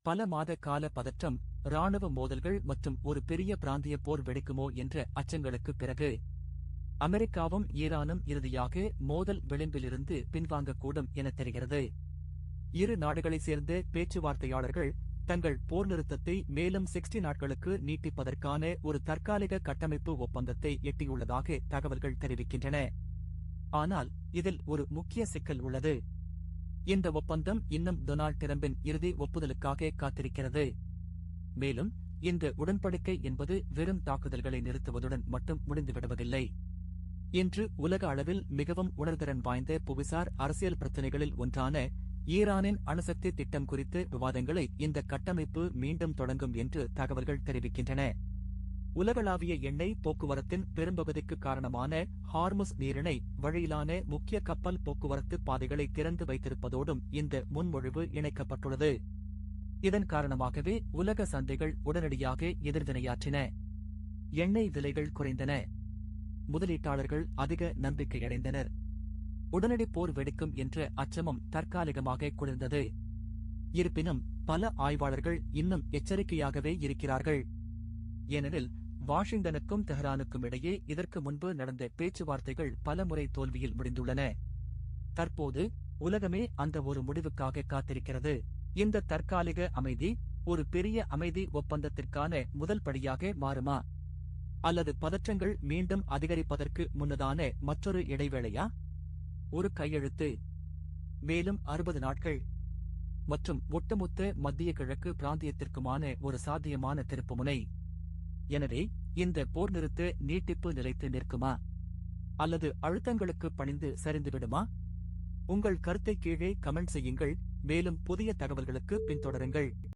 பல மாத கால பதற்றம், இராணுவ மோதல்கள் மற்றும் ஒரு பெரிய பிராந்திய போர் வெடிக்குமோ என்ற அச்சங்களுக்குப் பிறகு அமெரிக்காவும் ஈரானும் இறுதியாக மோதல் விளிம்பிலிருந்து பின்வாங்கக்கூடும் என தெரிகிறது. இரு நாடுகளைச் சேர்ந்த பேச்சுவார்த்தையாளர்கள் தங்கள் போர் நிறுத்தத்தை மேலும் 60 நாட்களுக்கு நீட்டிப்பதற்கான ஒரு தற்காலிக கட்டமைப்பு ஒப்பந்தத்தை எட்டியுள்ளதாக தகவல்கள் தெரிவிக்கின்றன. ஆனால் இதில் ஒரு முக்கிய சிக்கல் உள்ளது. இந்த ஒப்பந்தம் இன்னும் டொனால்ட் டிரம்பின் இறுதி ஒப்புதலுக்காக காத்திருக்கிறது. மேலும் இந்த உடன்படிக்கை என்பது வெறும் தாக்குதல்களை நிறுத்துவதுடன் மட்டும் முடிந்துவிடுவதில்லை. இன்று உலக அளவில் மிகவும் உணர்திறன் வாய்ந்த புவிசார் அரசியல் பிரச்சினைகளில் ஒன்றான ஈரானின் அணுசக்தி திட்டம் குறித்த விவாதங்களை இந்த கட்டமைப்பு மீண்டும் தொடங்கும் என்று தகவல்கள் தெரிவிக்கின்றன. உலகளாவிய எண்ணெய் போக்குவரத்தின் பெரும்பகுதிக்கு காரணமான ஹார்முஸ் நீரிணை வழியிலான முக்கிய கப்பல் போக்குவரத்து பாதைகளை திறந்து வைத்திருப்பதோடும் இந்த முன்மொழிவு இணைக்கப்பட்டுள்ளது. இதன் காரணமாகவே உலக சந்தைகள் உடனடியாக எதிர்வினையாற்றின. எண்ணெய் விலைகள் குறைந்தன. முதலீட்டாளர்கள் அதிக நம்பிக்கையடைந்தனர். உடனடி போர் வெடிக்கும் என்ற அச்சமும் தற்காலிகமாக குளிர்ந்தது. இருப்பினும் பல ஆய்வாளர்கள் இன்னும் எச்சரிக்கையாகவே இருக்கிறார்கள். ஏனெனில் வாஷிங்டனுக்கும் தெஹ்ரானுக்கும் இடையே இதற்கு முன்பு நடந்த பேச்சுவார்த்தைகள் பலமுறை தோல்வியில் முடிந்துள்ளன. தற்போது உலகமே அந்த ஒரு முடிவுக்காக காத்திருக்கிறது. இந்த தற்காலிக அமைதி ஒரு பெரிய அமைதி ஒப்பந்தத்திற்கான முதல் படியாக மாறுமா, அல்லது பதற்றங்கள் மீண்டும் அதிகரிப்பதற்கு முன்னதான மற்றொரு இடைவேளையா? ஒரு கையெழுத்து, மேலும் 60 நாட்கள் மற்றும் ஒட்டுமொத்த மத்திய கிழக்கு பிராந்தியத்திற்குமான ஒரு சாத்தியமான திருப்புமுனை. எனவே இந்த போர் நிறுத்த நீட்டிப்பு நிலைத்து நிற்குமா, அல்லது அழுத்தங்களுக்கு பணிந்து சரிந்துவிடுமா? உங்கள் கருத்தை கீழே கமெண்ட் செய்யுங்கள். மேலும் புதிய தகவல்களுக்கு பின்தொடருங்கள்.